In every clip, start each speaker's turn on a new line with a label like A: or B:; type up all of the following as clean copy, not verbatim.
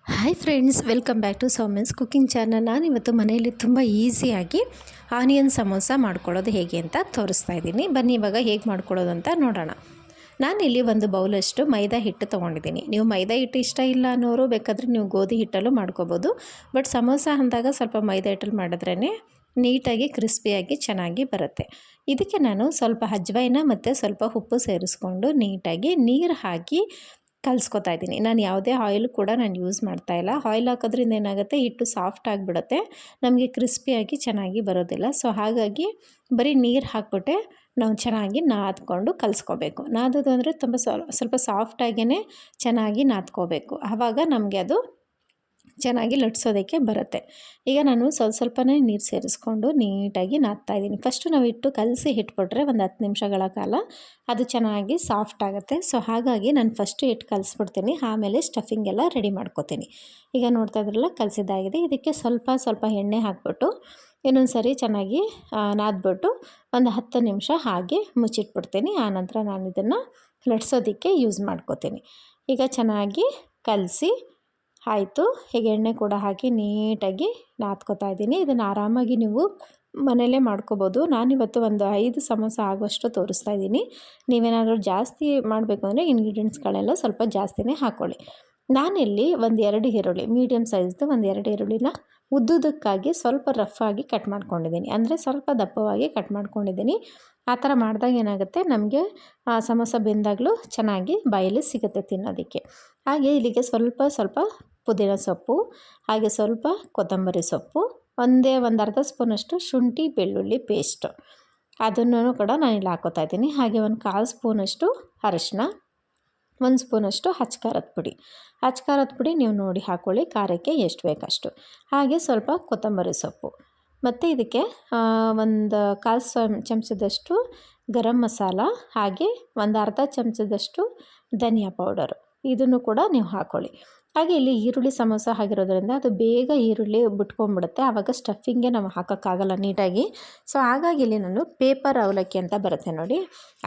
A: Hi friends, welcome back to Soumya's cooking channel. ನಾನಿವತ್ತು ಮನೆಯಲ್ಲಿ ತುಂಬ ಈಸಿಯಾಗಿ ಆನಿಯನ್ ಸಮೋಸ ಮಾಡ್ಕೊಳ್ಳೋದು ಹೇಗೆ ಅಂತ ತೋರಿಸ್ತಾ ಇದ್ದೀನಿ. ಬನ್ನಿ ಇವಾಗ ಹೇಗೆ ಮಾಡ್ಕೊಳ್ಳೋದು ಅಂತ ನೋಡೋಣ. ನಾನಿಲ್ಲಿ ಒಂದು ಬೌಲಷ್ಟು ಮೈದಾ ಹಿಟ್ಟು ತೊಗೊಂಡಿದ್ದೀನಿ. ನೀವು ಮೈದಾ ಹಿಟ್ಟು ಇಷ್ಟ ಇಲ್ಲ ಅನ್ನೋರು ಬೇಕಾದರೆ ನೀವು ಗೋಧಿ ಹಿಟ್ಟಲ್ಲೂ ಮಾಡ್ಕೋಬೋದು. ಬಟ್ ಸಮೋಸ ಅಂದಾಗ ಸ್ವಲ್ಪ ಮೈದಾ ಹಿಟ್ಟಲ್ಲಿ ಮಾಡಿದ್ರೇ ನೀಟಾಗಿ ಕ್ರಿಸ್ಪಿಯಾಗಿ ಚೆನ್ನಾಗಿ ಬರುತ್ತೆ. ಇದಕ್ಕೆ ನಾನು ಸ್ವಲ್ಪ ಅಜ್ವೈನ ಮತ್ತು ಸ್ವಲ್ಪ ಉಪ್ಪು ಸೇರಿಸ್ಕೊಂಡು ನೀಟಾಗಿ ನೀರು ಹಾಕಿ ಕಲಿಸ್ಕೊತಾ ಇದ್ದೀನಿ. ನಾನು ಯಾವುದೇ ಆಯಿಲ್ ಕೂಡ ನಾನು ಯೂಸ್ ಮಾಡ್ತಾಯಿಲ್ಲ. ಆಯಿಲ್ ಹಾಕೋದ್ರಿಂದ ಏನಾಗುತ್ತೆ, ಹಿಟ್ಟು ಸಾಫ್ಟ್ ಆಗಿಬಿಡುತ್ತೆ, ನಮಗೆ ಕ್ರಿಸ್ಪಿಯಾಗಿ ಚೆನ್ನಾಗಿ ಬರೋದಿಲ್ಲ. ಸೊ ಹಾಗಾಗಿ ಬರೀ ನೀರು ಹಾಕ್ಬಿಟ್ಟೆ ನಾವು ಚೆನ್ನಾಗಿ ನಾದ್ಕೊಂಡು ಕಲಿಸ್ಕೋಬೇಕು. ನಾದೋದು ಅಂದರೆ ತುಂಬ ಸ್ವಲ್ಪ ಸಾಫ್ಟಾಗಿಯೇ ಚೆನ್ನಾಗಿ ನಾದ್ಕೋಬೇಕು. ಆವಾಗ ನಮಗೆ ಅದು ಚೆನ್ನಾಗಿ ಲಟ್ಸೋದಕ್ಕೆ ಬರುತ್ತೆ. ಈಗ ನಾನು ಸ್ವಲ್ಪನೇ ನೀರು ಸೇರಿಸ್ಕೊಂಡು ನೀಟಾಗಿ ನಾದ್ತಾಯಿದ್ದೀನಿ. ಫಸ್ಟು ನಾವು ಹಿಟ್ಟು ಕಲಸಿ ಇಟ್ಬಿಟ್ರೆ ಒಂದು 10 ನಿಮಿಷಗಳ ಕಾಲ ಅದು ಚೆನ್ನಾಗಿ ಸಾಫ್ಟ್ ಆಗುತ್ತೆ. ಸೊ ಹಾಗಾಗಿ ನಾನು ಫಸ್ಟು ಹಿಟ್ಟು ಕಲಿಸ್ಬಿಡ್ತೀನಿ, ಆಮೇಲೆ ಸ್ಟಫಿಂಗ್ ಎಲ್ಲ ರೆಡಿ ಮಾಡ್ಕೋತೀನಿ. ಈಗ ನೋಡ್ತಾ ಇದ್ರಲ್ಲ, ಕಲಸಿದ್ದಾಗಿದೆ. ಇದಕ್ಕೆ ಸ್ವಲ್ಪ ಎಣ್ಣೆ ಹಾಕ್ಬಿಟ್ಟು ಇನ್ನೊಂದು ಸರಿ ಚೆನ್ನಾಗಿ ನಾದ್ಬಿಟ್ಟು ಒಂದು 10 ನಿಮಿಷ ಹಾಗೆ ಮುಚ್ಚಿಟ್ಬಿಡ್ತೀನಿ. ಆನಂತರ ನಾನು ಇದನ್ನು ಲಟ್ಸೋದಕ್ಕೆ ಯೂಸ್ ಮಾಡ್ಕೋತೀನಿ. ಈಗ ಚೆನ್ನಾಗಿ ಕಲಸಿ ಆಯಿತು. ಹೀಗೆ ಎಣ್ಣೆ ಕೂಡ ಹಾಕಿ ನೀಟಾಗಿ ನಾದ್ಕೋತಾ ಇದ್ದೀನಿ. ಇದನ್ನು ಆರಾಮಾಗಿ ನೀವು ಮನೆಯಲ್ಲೇ ಮಾಡ್ಕೋಬೋದು. ನಾನಿವತ್ತು ಒಂದು 5 ಸಮೋಸ ಆಗುವಷ್ಟು ತೋರಿಸ್ತಾ ಇದ್ದೀನಿ. ನೀವೇನಾದರೂ ಜಾಸ್ತಿ ಮಾಡಬೇಕು ಅಂದರೆ ಇಂಗ್ರೀಡಿಯೆಂಟ್ಸ್ಗಳೆಲ್ಲ ಸ್ವಲ್ಪ ಜಾಸ್ತಿನೇ ಹಾಕ್ಕೊಳ್ಳಿ. ನಾನಿಲ್ಲಿ ಒಂದು 2 ಈರುಳ್ಳಿ, ಮೀಡಿಯಮ್ ಸೈಜ್ದು ಒಂದು 2 ಈರುಳ್ಳಿನ ಉದ್ದುದಕ್ಕಾಗಿ ಸ್ವಲ್ಪ ರಫಾಗಿ ಕಟ್ ಮಾಡ್ಕೊಂಡಿದ್ದೀನಿ, ಅಂದರೆ ಸ್ವಲ್ಪ ದಪ್ಪವಾಗಿ ಕಟ್ ಮಾಡ್ಕೊಂಡಿದ್ದೀನಿ. ಆ ಥರ ಮಾಡಿದಾಗ ಏನಾಗುತ್ತೆ, ನಮಗೆ ಸಮೋಸ ಬೆಂದಾಗಲೂ ಚೆನ್ನಾಗಿ ಬಾಯಲ್ಲಿ ಸಿಗುತ್ತೆ ತಿನ್ನೋದಕ್ಕೆ. ಹಾಗೆ ಇಲ್ಲಿಗೆ ಸ್ವಲ್ಪ ಪುದೀನ ಸೊಪ್ಪು, ಹಾಗೆ ಸ್ವಲ್ಪ ಕೊತ್ತಂಬರಿ ಸೊಪ್ಪು, ಒಂದು ಅರ್ಧ ಸ್ಪೂನಷ್ಟು ಶುಂಠಿ ಬೆಳ್ಳುಳ್ಳಿ ಪೇಸ್ಟು, ಅದನ್ನು ಕೂಡ ನಾನಿಲ್ಲಿ ಹಾಕೋತಾ ಇದ್ದೀನಿ. ಹಾಗೆ ಒಂದು 1/4 ಸ್ಪೂನಷ್ಟು ಅರಿಶಿನ, 1 ಸ್ಪೂನಷ್ಟು ಖಾರದ ಪುಡಿ ನೀವು ನೋಡಿ ಹಾಕ್ಕೊಳ್ಳಿ, ಖಾರಕ್ಕೆ ಎಷ್ಟು ಬೇಕಷ್ಟು. ಹಾಗೆ ಸ್ವಲ್ಪ ಕೊತ್ತಂಬರಿ ಸೊಪ್ಪು, ಮತ್ತು ಇದಕ್ಕೆ ಒಂದು 1/4 ಚಮಚದಷ್ಟು ಗರಂ ಮಸಾಲ, ಹಾಗೆ ಒಂದು ಅರ್ಧ ಚಮಚದಷ್ಟು ಧನಿಯಾ ಪೌಡರು, ಇದನ್ನು ಕೂಡ ನೀವು ಹಾಕ್ಕೊಳ್ಳಿ. ಹಾಗೆ ಇಲ್ಲಿ ಈರುಳ್ಳಿ ಸಮೋಸ ಆಗಿರೋದ್ರಿಂದ ಅದು ಬೇಗ ಈರುಳ್ಳಿ ಬಿಟ್ಕೊಂಡ್ಬಿಡುತ್ತೆ, ಆವಾಗ ಸ್ಟಫಿಂಗ್ಗೆ ನಾವು ಹಾಕೋಕ್ಕಾಗಲ್ಲ ನೀಟಾಗಿ. ಸೊ ಹಾಗಾಗಿ ಇಲ್ಲಿ ನಾನು ಪೇಪರ್ ಅವಲಕ್ಕಿ ಅಂತ ಬರುತ್ತೆ ನೋಡಿ,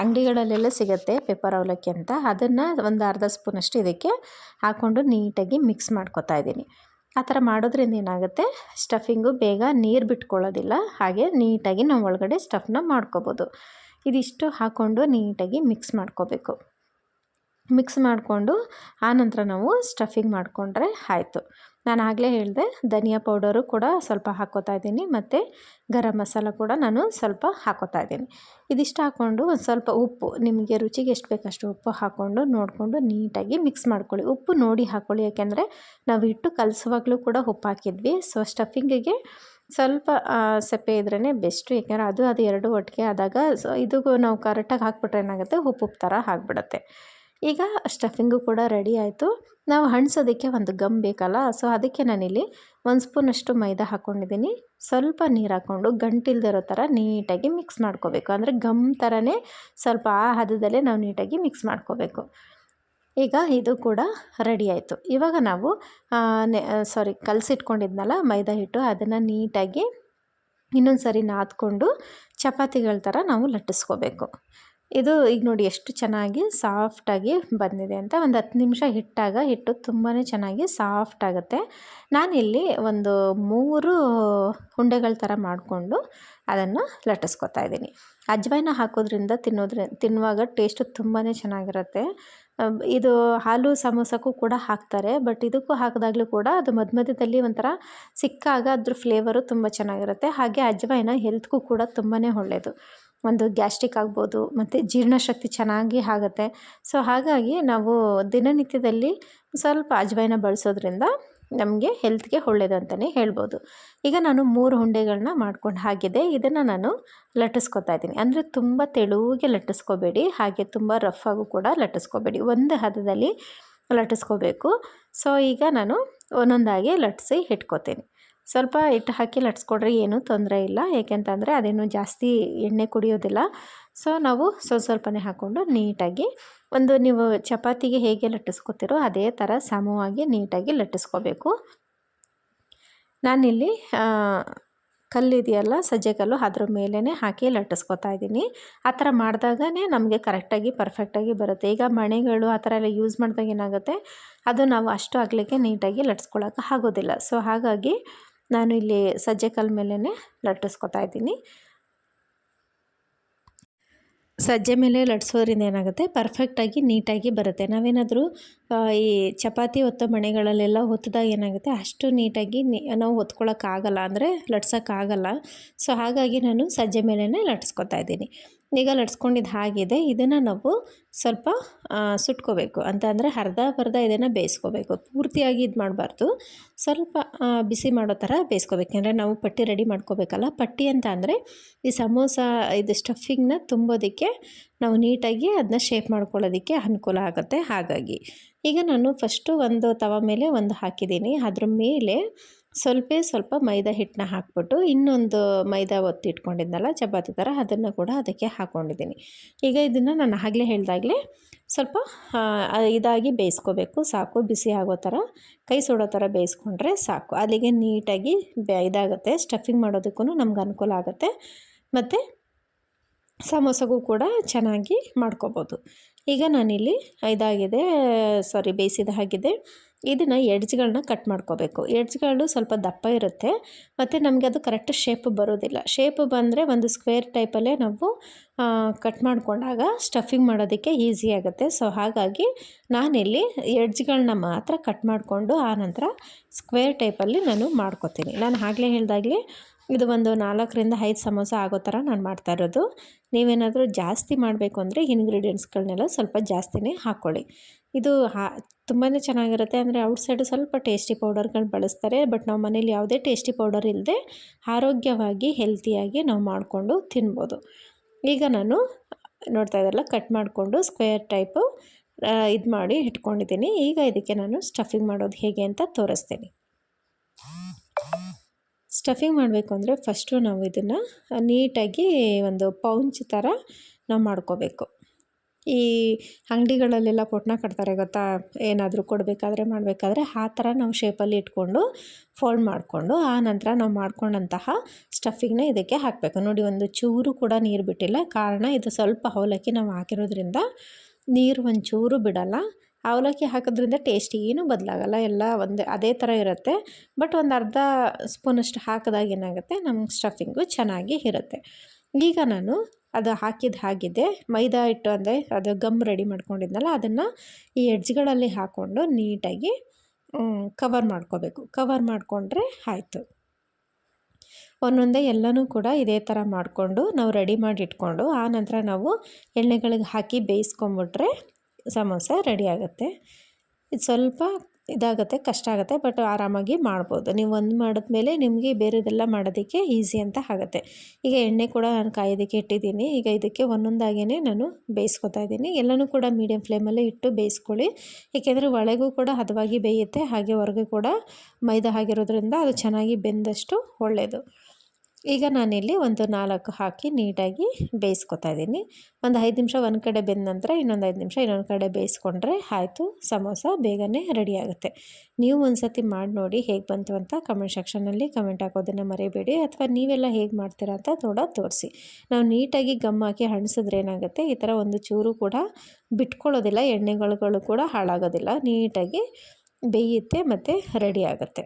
A: ಅಂಗಡಿಗಳಲ್ಲೆಲ್ಲ ಸಿಗುತ್ತೆ ಪೇಪರ್ ಅವಲಕ್ಕಿ ಅಂತ, ಅದನ್ನು ಒಂದು ಅರ್ಧ ಸ್ಪೂನಷ್ಟು ಇದಕ್ಕೆ ಹಾಕ್ಕೊಂಡು ನೀಟಾಗಿ ಮಿಕ್ಸ್ ಮಾಡ್ಕೊತಾ ಇದ್ದೀನಿ. ಆ ಥರ ಮಾಡೋದ್ರಿಂದ ಏನಾಗುತ್ತೆ, ಸ್ಟಫಿಂಗು ಬೇಗ ನೀರು ಬಿಟ್ಕೊಳ್ಳೋದಿಲ್ಲ, ಹಾಗೆ ನೀಟಾಗಿ ನಾವು ಒಳಗಡೆ ಸ್ಟಫ್ನ ಮಾಡ್ಕೋಬೋದು. ಇದಿಷ್ಟು ಹಾಕ್ಕೊಂಡು ನೀಟಾಗಿ ಮಿಕ್ಸ್ ಮಾಡ್ಕೋಬೇಕು. ಮಿಕ್ಸ್ ಮಾಡಿಕೊಂಡು ಆನಂತರ ನಾವು ಸ್ಟಫಿಂಗ್ ಮಾಡಿಕೊಂಡ್ರೆ ಆಯಿತು. ನಾನು ಆಗಲೇ ಹೇಳಿದೆ, ಧನಿಯಾ ಪೌಡರು ಕೂಡ ಸ್ವಲ್ಪ ಹಾಕ್ಕೋತಾ ಇದ್ದೀನಿ, ಮತ್ತು ಗರಂ ಮಸಾಲ ಕೂಡ ನಾನು ಸ್ವಲ್ಪ ಹಾಕ್ಕೋತಾ ಇದ್ದೀನಿ. ಇದಿಷ್ಟು ಹಾಕ್ಕೊಂಡು ಒಂದು ಸ್ವಲ್ಪ ಉಪ್ಪು, ನಿಮಗೆ ರುಚಿಗೆ ಎಷ್ಟು ಬೇಕಷ್ಟು ಉಪ್ಪು ಹಾಕ್ಕೊಂಡು ನೋಡಿಕೊಂಡು ನೀಟಾಗಿ ಮಿಕ್ಸ್ ಮಾಡ್ಕೊಳ್ಳಿ. ಉಪ್ಪು ನೋಡಿ ಹಾಕ್ಕೊಳ್ಳಿ, ಯಾಕೆಂದರೆ ನಾವು ಹಿಟ್ಟು ಕಲಸುವಾಗಲೂ ಕೂಡ ಉಪ್ಪು ಹಾಕಿದ್ವಿ. ಸೊ ಸ್ಟಫಿಂಗಿಗೆ ಸ್ವಲ್ಪ ಸಪ್ಪೆ ಇದ್ರೇ ಬೆಸ್ಟು, ಯಾಕೆಂದರೆ ಅದು ಎರಡು ಒಟ್ಟಿಗೆ ಆದಾಗ ಇದು ನಾವು ಕರೆಕ್ಟಾಗಿ ಹಾಕ್ಬಿಟ್ರೆ ಏನಾಗುತ್ತೆ, ಉಪ್ಪು ಥರ ಆಗಿಬಿಡುತ್ತೆ. ಈಗ ಸ್ಟಫಿಂಗು ಕೂಡ ರೆಡಿ ಆಯಿತು. ನಾವು ಹಣ್ಸೋದಕ್ಕೆ ಒಂದು ಗಮ್ ಬೇಕಲ್ಲ, ಸೊ ಅದಕ್ಕೆ ನಾನಿಲ್ಲಿ 1 ಸ್ಪೂನಷ್ಟು ಮೈದಾ ಹಾಕ್ಕೊಂಡಿದ್ದೀನಿ. ಸ್ವಲ್ಪ ನೀರು ಹಾಕ್ಕೊಂಡು ಗಂಟಿಲ್ದಿರೋ ಥರ ನೀಟಾಗಿ ಮಿಕ್ಸ್ ಮಾಡ್ಕೋಬೇಕು, ಅಂದರೆ ಗಮ್ ಥರನೇ ಸ್ವಲ್ಪ ಆ ಹದದಲ್ಲೇ ನಾವು ನೀಟಾಗಿ ಮಿಕ್ಸ್ ಮಾಡ್ಕೋಬೇಕು. ಈಗ ಇದು ಕೂಡ ರೆಡಿ ಆಯಿತು. ಇವಾಗ ನಾವು ಕಲಸಿಟ್ಕೊಂಡಿದ್ನಲ್ಲ ಮೈದಾ ಹಿಟ್ಟು, ಅದನ್ನು ನೀಟಾಗಿ ಇನ್ನೊಂದು ಸರಿ ನಾದ್ಕೊಂಡು ಚಪಾತಿಗಳ ಥರ ನಾವು ಲಟ್ಟಿಸ್ಕೋಬೇಕು. ಇದು ಈಗ ನೋಡಿ ಎಷ್ಟು ಚೆನ್ನಾಗಿ ಸಾಫ್ಟಾಗಿ ಬಂದಿದೆ ಅಂತ. ಒಂದು 10 ನಿಮಿಷ ಹಿಟ್ಟು ತುಂಬಾ ಚೆನ್ನಾಗಿ ಸಾಫ್ಟ್ ಆಗುತ್ತೆ. ನಾನಿಲ್ಲಿ ಒಂದು 3 ಉಂಡೆಗಳ ಥರ ಮಾಡಿಕೊಂಡು ಅದನ್ನು ಲಟ್ಟಿಸ್ಕೊತಾ ಇದ್ದೀನಿ. ಅಜ್ವೈನ ಹಾಕೋದ್ರಿಂದ ತಿನ್ನುವಾಗ ಟೇಸ್ಟು ತುಂಬಾ ಚೆನ್ನಾಗಿರುತ್ತೆ. ಇದು ಹಾಲು ಸಮೋಸಕ್ಕೂ ಕೂಡ ಹಾಕ್ತಾರೆ, ಬಟ್ ಇದಕ್ಕೂ ಹಾಕಿದಾಗಲೂ ಕೂಡ ಅದು ಮಧ್ಯದಲ್ಲಿ ಒಂಥರ ಸಿಕ್ಕಾಗ ಅದ್ರ ಫ್ಲೇವರು ತುಂಬ ಚೆನ್ನಾಗಿರುತ್ತೆ. ಹಾಗೆ ಅಜ್ವೈನ ಹೆಲ್ತ್ಗೂ ಕೂಡ ತುಂಬಾ ಒಳ್ಳೆಯದು. ಒಂದು ಗ್ಯಾಸ್ಟ್ರಿಕ್ ಆಗ್ಬೋದು, ಮತ್ತು ಜೀರ್ಣಶಕ್ತಿ ಚೆನ್ನಾಗಿ ಆಗುತ್ತೆ. ಸೊ ಹಾಗಾಗಿ ನಾವು ದಿನನಿತ್ಯದಲ್ಲಿ ಸ್ವಲ್ಪ ಅಜ್ವೈನ ಬಳಸೋದ್ರಿಂದ ನಮಗೆ ಹೆಲ್ತ್ಗೆ ಒಳ್ಳೆಯದು ಅಂತಲೇ ಹೇಳ್ಬೋದು. ಈಗ ನಾನು 3 ಉಂಡೆಗಳನ್ನ ಮಾಡ್ಕೊಂಡು ಹಾಕಿದೆ. ಇದನ್ನು ನಾನು ಲಟ್ಟಿಸ್ಕೊತಾ ಇದ್ದೀನಿ, ಅಂದರೆ ತುಂಬ ತೆಳುಗೆ ಲಟ್ಟಿಸ್ಕೋಬೇಡಿ, ಹಾಗೆ ತುಂಬ ರಫಾಗೂ ಕೂಡ ಲಟ್ಟಿಸ್ಕೋಬೇಡಿ, ಒಂದು ಹದದಲ್ಲಿ ಲಟ್ಟಿಸ್ಕೋಬೇಕು. ಸೊ ಈಗ ನಾನು ಒಂದೊಂದಾಗಿ ಲಟ್ಟಿಸಿ ಇಟ್ಕೋತೀನಿ. ಸ್ವಲ್ಪ ಹಿಟ್ಟು ಹಾಕಿ ಲಟ್ಸ್ಕೊಂಡ್ರೆ ಏನೂ ತೊಂದರೆ ಇಲ್ಲ, ಏಕೆಂತಂದರೆ ಅದೇನು ಜಾಸ್ತಿ ಎಣ್ಣೆ ಕುಡಿಯೋದಿಲ್ಲ. ಸೊ ನಾವು ಸ್ವಲ್ಪನೇ ಹಾಕ್ಕೊಂಡು ನೀಟಾಗಿ ನೀವು ಚಪಾತಿಗೆ ಹೇಗೆ ಲಟ್ಟಿಸ್ಕೊತೀರೋ ಅದೇ ಥರ ಸಮವಾಗಿ ನೀಟಾಗಿ ಲಟ್ಟಿಸ್ಕೋಬೇಕು. ನಾನಿಲ್ಲಿ ಕಲ್ಲಿದೆಯಲ್ಲ ಸಜ್ಜೆ ಕಲ್ಲು ಅದ್ರ ಮೇಲೇ ಹಾಕಿ ಲಟ್ಟಿಸ್ಕೊತಾ ಇದ್ದೀನಿ. ಆ ಥರ ಮಾಡಿದಾಗನೇ ನಮಗೆ ಕರೆಕ್ಟಾಗಿ ಪರ್ಫೆಕ್ಟಾಗಿ ಬರುತ್ತೆ. ಈಗ ಮಣೆಗಳು ಆ ಥರ ಎಲ್ಲ ಯೂಸ್ ಮಾಡಿದಾಗ ಏನಾಗುತ್ತೆ, ಅದು ನಾವು ಅಷ್ಟು ಅಗಲಕ್ಕೆ ನೀಟಾಗಿ ಲಟ್ಸ್ಕೊಳಕ್ಕೆ ಆಗೋದಿಲ್ಲ. ಸೊ ಹಾಗಾಗಿ ನಾನು ಇಲ್ಲಿ ಸಜ್ಜೆ ಕಲ್ಲು ಮೇಲೇ ಲಟ್ಟಿಸ್ಕೊತಾ ಇದ್ದೀನಿ. ಸಜ್ಜೆ ಮೇಲೆ ಲಟ್ಸೋದ್ರಿಂದ ಏನಾಗುತ್ತೆ, ಪರ್ಫೆಕ್ಟಾಗಿ ನೀಟಾಗಿ ಬರುತ್ತೆ. ನಾವೇನಾದರೂ ಈ ಚಪಾತಿ ಒತ್ತೋ ಮಣೆಗಳಲ್ಲೆಲ್ಲ ಒತ್ತಿದಾಗ ಏನಾಗುತ್ತೆ, ಅಷ್ಟು ನೀಟಾಗಿ ನಾವು ಒತ್ಕೊಳ್ಳೋಕ್ಕಾಗಲ್ಲ, ಅಂದರೆ ಲಟ್ಸೋಕ್ಕಾಗಲ್ಲ. ಸೊ ಹಾಗಾಗಿ ನಾನು ಸಜ್ಜೆ ಮೇಲೇ ಲಟ್ಸ್ಕೊತಾ ಇದ್ದೀನಿ. ಈಗ ಲಟ್ಸ್ಕೊಂಡಿದ್ದು ಆಗಿದೆ. ಇದನ್ನು ನಾವು ಸ್ವಲ್ಪ ಸುಟ್ಕೋಬೇಕು, ಅಂತ ಅಂದರೆ ಅರ್ಧ ಇದನ್ನು ಬೇಯಿಸ್ಕೋಬೇಕು. ಪೂರ್ತಿಯಾಗಿ ಇದು ಮಾಡಬಾರ್ದು, ಸ್ವಲ್ಪ ಬಿಸಿ ಮಾಡೋ ಥರ ಬೇಯಿಸ್ಕೋಬೇಕು. ಅಂದರೆ ನಾವು ಪಟ್ಟಿ ರೆಡಿ ಮಾಡ್ಕೋಬೇಕಲ್ಲ. ಪಟ್ಟಿ ಅಂತ ಅಂದರೆ ಈ ಸಮೋಸ ಇದು ಸ್ಟಫಿಂಗ್ನ ತುಂಬೋದಕ್ಕೆ ನಾವು ನೀಟಾಗಿ ಅದನ್ನ ಶೇಪ್ ಮಾಡ್ಕೊಳ್ಳೋದಕ್ಕೆ ಅನುಕೂಲ ಆಗುತ್ತೆ. ಹಾಗಾಗಿ ಈಗ ನಾನು ಫಸ್ಟು ಒಂದು ತವ ಮೇಲೆ ಒಂದು ಹಾಕಿದ್ದೀನಿ. ಅದ್ರ ಮೇಲೆ ಸ್ವಲ್ಪ ಮೈದಾ ಹಿಟ್ಟನ್ನ ಹಾಕ್ಬಿಟ್ಟು ಇನ್ನೊಂದು ಮೈದಾ ಒತ್ತಿ ಇಟ್ಕೊಂಡಿದ್ನಲ್ಲ ಚಪಾತಿ ಥರ, ಅದನ್ನು ಕೂಡ ಅದಕ್ಕೆ ಹಾಕ್ಕೊಂಡಿದ್ದೀನಿ. ಈಗ ಇದನ್ನು ನಾನು ಆಗಲೇ ಹೇಳ್ದಾಗಲೇ ಸ್ವಲ್ಪ ಇದಾಗಿ ಬೇಯಿಸ್ಕೋಬೇಕು, ಸಾಕು. ಬಿಸಿ ಆಗೋ ಥರ, ಕೈ ಸುಡೋ ಥರ ಬೇಯಿಸ್ಕೊಂಡ್ರೆ ಸಾಕು. ಅಲ್ಲಿಗೆ ನೀಟಾಗಿ ಇದಾಗುತ್ತೆ. ಸ್ಟಫಿಂಗ್ ಮಾಡೋದಕ್ಕೂ ನಮ್ಗೆ ಅನುಕೂಲ ಆಗುತ್ತೆ, ಮತ್ತು ಸಮೋಸಗೂ ಕೂಡ ಚೆನ್ನಾಗಿ ಮಾಡ್ಕೋಬೋದು. ಈಗ ನಾನಿಲ್ಲಿ ಬೇಯಿಸಿದ ಹಾಗಿದೆ. ಇದನ್ನು ಎಡ್ಜ್ಗಳನ್ನ ಕಟ್ ಮಾಡ್ಕೋಬೇಕು. ಎಡ್ಜ್ಗಳು ಸ್ವಲ್ಪ ದಪ್ಪ ಇರುತ್ತೆ, ಮತ್ತು ನಮಗೆ ಅದು ಕರೆಕ್ಟ್ ಶೇಪ್ ಬರೋದಿಲ್ಲ. ಶೇಪ್ ಬಂದರೆ ಒಂದು ಸ್ಕ್ವೇರ್ ಟೈಪಲ್ಲೇ ನಾವು ಕಟ್ ಮಾಡಿಕೊಂಡಾಗ ಸ್ಟಫಿಂಗ್ ಮಾಡೋದಕ್ಕೆ ಈಸಿ ಆಗುತ್ತೆ. ಸೊ ಹಾಗಾಗಿ ನಾನಿಲ್ಲಿ ಎಡ್ಜ್ಗಳನ್ನ ಮಾತ್ರ ಕಟ್ ಮಾಡಿಕೊಂಡು ಆನಂತರ ಸ್ಕ್ವೇರ್ ಟೈಪಲ್ಲಿ ನಾನು ಮಾಡ್ಕೋತೀನಿ. ನಾನು ಆಗಲೇ ಹೇಳ್ದಾಗಲೇ ಇದು ಒಂದು 4ರಿಂದ 5 ಸಮೋಸ ಆಗೋ ಥರ ನಾನು ಮಾಡ್ತಾ ಇರೋದು. ನೀವೇನಾದರೂ ಜಾಸ್ತಿ ಮಾಡಬೇಕು ಅಂದರೆ ಇಂಗ್ರೀಡಿಯೆಂಟ್ಸ್ಗಳನ್ನೆಲ್ಲ ಸ್ವಲ್ಪ ಜಾಸ್ತಿನೇ ಹಾಕ್ಕೊಳ್ಳಿ. ಇದು ತುಂಬಾ ಚೆನ್ನಾಗಿರುತ್ತೆ. ಅಂದರೆ ಔಟ್ಸೈಡು ಸ್ವಲ್ಪ ಟೇಸ್ಟಿ ಪೌಡರ್ಗಳು ಬಳಸ್ತಾರೆ, ಬಟ್ ನಾವು ಮನೇಲಿ ಯಾವುದೇ ಟೇಸ್ಟಿ ಪೌಡರ್ ಇಲ್ಲದೆ ಆರೋಗ್ಯವಾಗಿ ಹೆಲ್ತಿಯಾಗಿ ನಾವು ಮಾಡಿಕೊಂಡು ತಿನ್ಬೋದು. ಈಗ ನಾನು ನೋಡ್ತಾ ಇದ್ದಲ್ಲ, ಕಟ್ ಮಾಡಿಕೊಂಡು ಸ್ಕ್ವೇರ್ ಟೈಪು ಇದು ಮಾಡಿ ಇಟ್ಕೊಂಡಿದ್ದೀನಿ. ಈಗ ಇದಕ್ಕೆ ನಾನು ಸ್ಟಫಿಂಗ್ ಮಾಡೋದು ಹೇಗೆ ಅಂತ ತೋರಿಸ್ತೀನಿ. ಸ್ಟಫಿಂಗ್ ಮಾಡಬೇಕು ಅಂದರೆ ಫಸ್ಟು ನಾವು ಇದನ್ನು ನೀಟಾಗಿ ಒಂದು ಪೌಂಚ್ ಥರ ನಾವು ಮಾಡ್ಕೋಬೇಕು. ಈ ಅಂಗಡಿಗಳಲ್ಲೆಲ್ಲ ಪೊಟ್ನ ಕಟ್ತಾರೆ ಗೊತ್ತಾ, ಏನಾದರೂ ಮಾಡಬೇಕಾದ್ರೆ ಆ ಥರ ನಾವು ಶೇಪಲ್ಲಿ ಇಟ್ಕೊಂಡು ಫೋಲ್ಡ್ ಮಾಡಿಕೊಂಡು ಆನಂತರ ನಾವು ಮಾಡ್ಕೊಂಡಂತಹ ಸ್ಟಫಿಂಗ್ನ ಇದಕ್ಕೆ ಹಾಕಬೇಕು. ನೋಡಿ, ಒಂದು ಚೂರು ಕೂಡ ನೀರು ಬಿಟ್ಟಿಲ್ಲ. ಕಾರಣ ಇದು ಸ್ವಲ್ಪ ಅವಲಕ್ಕಿ ನಾವು ಹಾಕಿರೋದ್ರಿಂದ ನೀರು ಒಂಚೂರು ಬಿಡಲ್ಲ. ಅವಲಕ್ಕಿ ಹಾಕೋದ್ರಿಂದ ಟೇಸ್ಟ್ ಏನೂ ಬದಲಾಗಲ್ಲ, ಎಲ್ಲ ಅದೇ ಥರ ಇರುತ್ತೆ. ಬಟ್ ಒಂದು ಅರ್ಧ ಸ್ಪೂನಷ್ಟು ಹಾಕಿದಾಗ ಏನಾಗುತ್ತೆ, ನಮ್ಮ ಸ್ಟಫಿಂಗು ಚೆನ್ನಾಗಿ ಇರುತ್ತೆ. ಈಗ ನಾನು ಅದು ಹಾಕಿದ್ದು ಮೈದಾ ಹಿಟ್ಟು, ಅಂದರೆ ಅದು ಗಮ್ ರೆಡಿ ಮಾಡ್ಕೊಂಡಿದ್ನಲ್ಲ, ಅದನ್ನು ಈ ಎಡ್ಜ್ಗಳಲ್ಲಿ ಹಾಕ್ಕೊಂಡು ನೀಟಾಗಿ ಕವರ್ ಮಾಡ್ಕೋಬೇಕು. ಕವರ್ ಮಾಡಿಕೊಂಡ್ರೆ ಆಯಿತು. ಒಂದೊಂದೇ ಎಲ್ಲನೂ ಕೂಡ ಇದೇ ಥರ ಮಾಡಿಕೊಂಡು ನಾವು ರೆಡಿ ಮಾಡಿ ಇಟ್ಕೊಂಡು ಆನಂತರ ನಾವು ಎಣ್ಣೆಗಳಿಗೆ ಹಾಕಿ ಬೇಯಿಸ್ಕೊಂಬಿಟ್ರೆ ಸಮೋಸ ರೆಡಿ ಆಗುತ್ತೆ. ಇದು ಸ್ವಲ್ಪ ಇದಾಗುತ್ತೆ, ಕಷ್ಟ ಆಗುತ್ತೆ, ಬಟ್ ಆರಾಮಾಗಿ ಮಾಡ್ಬೋದು. ನೀವು ಒಂದು ಮಾಡಿದ್ಮೇಲೆ ನಿಮಗೆ ಬೇರೆದೆಲ್ಲ ಮಾಡೋದಕ್ಕೆ ಈಸಿ ಅಂತ ಆಗುತ್ತೆ. ಈಗ ಎಣ್ಣೆ ಕೂಡ ನಾನು ಕಾಯೋದಕ್ಕೆ ಇಟ್ಟಿದ್ದೀನಿ. ಈಗ ಇದಕ್ಕೆ ಒಂದೊಂದಾಗೇ ನಾನು ಬೇಯಿಸ್ಕೊತಾ ಇದ್ದೀನಿ. ಎಲ್ಲನೂ ಕೂಡ ಮೀಡಿಯಮ್ ಫ್ಲೇಮಲ್ಲೇ ಇಟ್ಟು ಬೇಯಿಸ್ಕೊಳ್ಳಿ, ಏಕೆಂದರೆ ಒಳಗೂ ಕೂಡ ಹದವಾಗಿ ಬೇಯುತ್ತೆ, ಹಾಗೆ ಹೊರಗೆ ಕೂಡ ಮೈದಾ ಆಗಿರೋದ್ರಿಂದ ಅದು ಚೆನ್ನಾಗಿ ಬೆಂದಷ್ಟು ಒಳ್ಳೆಯದು. ಈಗ ನಾನಿಲ್ಲಿ ಒಂದು 4 ಹಾಕಿ ನೀಟಾಗಿ ಬೇಯಿಸ್ಕೊತಾ ಇದ್ದೀನಿ. ಒಂದು 5 ನಿಮಿಷ ಒಂದು ಕಡೆ ಬೆಂದ ನಂತರ ಇನ್ನೊಂದು 5 ನಿಮಿಷ ಇನ್ನೊಂದು ಕಡೆ ಬೇಯಿಸ್ಕೊಂಡ್ರೆ ಆಯಿತು, ಸಮೋಸ ಬೇಗನೆ ರೆಡಿ ಆಗುತ್ತೆ. ನೀವು ಒಂದು ಸತಿ ಮಾಡಿ ನೋಡಿ, ಹೇಗೆ ಬಂತು ಅಂತ ಕಮೆಂಟ್ ಸೆಕ್ಷನಲ್ಲಿ ಕಮೆಂಟ್ ಹಾಕೋದನ್ನು ಮರಿಬೇಡಿ. ಅಥವಾ ನೀವೆಲ್ಲ ಹೇಗೆ ಮಾಡ್ತೀರಾ ಅಂತ ತೋರಿಸಿ. ನಾವು ನೀಟಾಗಿ ಗಮ್ ಹಾಕಿ ಹಣಿಸಿದ್ರೆ ಏನಾಗುತ್ತೆ, ಈ ಥರ ಒಂದು ಚೂರು ಕೂಡ ಬಿಟ್ಕೊಳ್ಳೋದಿಲ್ಲ, ಎಣ್ಣೆಗಳು ಕೂಡ ಹಾಳಾಗೋದಿಲ್ಲ, ನೀಟಾಗಿ ಬೇಯುತ್ತೆ ಮತ್ತು ರೆಡಿ ಆಗುತ್ತೆ.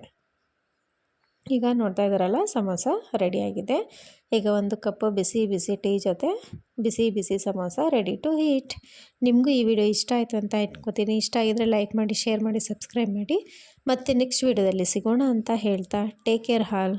A: ಈಗ ನೋಡ್ತಾ ಇದ್ದಾರಲ್ಲ, ಸಮೋಸ ರೆಡಿಯಾಗಿದೆ. ಈಗ ಒಂದು ಕಪ್ಪು ಬಿಸಿ ಟೀ ಜೊತೆ ಬಿಸಿ ಸಮೋಸ ರೆಡಿ ಟು ಈಟ್. ನಿಮಗೂ ಈ ವಿಡಿಯೋ ಇಷ್ಟ ಆಯಿತು ಅಂತ ಇಟ್ಕೋತೀನಿ. ಇಷ್ಟ ಆಗಿದರೆ ಲೈಕ್ ಮಾಡಿ, ಶೇರ್ ಮಾಡಿ, ಸಬ್ಸ್ಕ್ರೈಬ್ ಮಾಡಿ. ಮತ್ತು ನೆಕ್ಸ್ಟ್ ವಿಡಿಯೋದಲ್ಲಿ ಸಿಗೋಣ ಅಂತ ಹೇಳ್ತಾ ಟೇಕ್ ಕೇರ್ ಆಲ್.